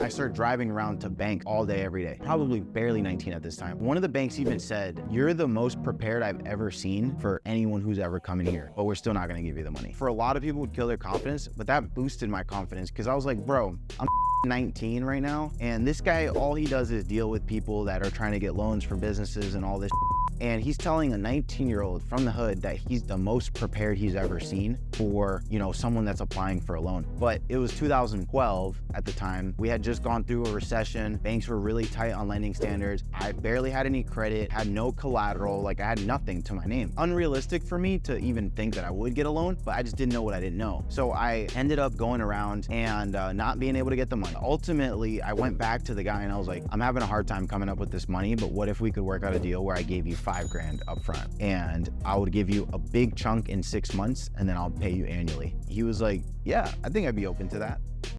I started driving around to bank all day, every day, probably barely 19 at this time. One of the banks even said, "You're the most prepared I've ever seen for anyone who's ever come in here, but we're still not gonna give you the money." For a lot of people, would kill their confidence, but that boosted my confidence because I was like, bro, I'm 19 right now, and this guy, all he does is deal with people that are trying to get loans for businesses and all this. And he's telling a 19-year-old from the hood that he's the most prepared he's ever seen for, someone that's applying for a loan. But it was 2012 at the time. We had just gone through a recession. Banks were really tight on lending standards. I barely had any credit, had no collateral, like I had nothing to my name. Unrealistic for me to even think that I would get a loan, but I just didn't know what I didn't know. So I ended up going around and not being able to get the money. Ultimately, I went back to the guy and I was like, "I'm having a hard time coming up with this money, but what if we could work out a deal where I gave you $5,000 up front and I would give you a big chunk in 6 months and then I'll pay you annually?" He was like, "Yeah, I think I'd be open to that."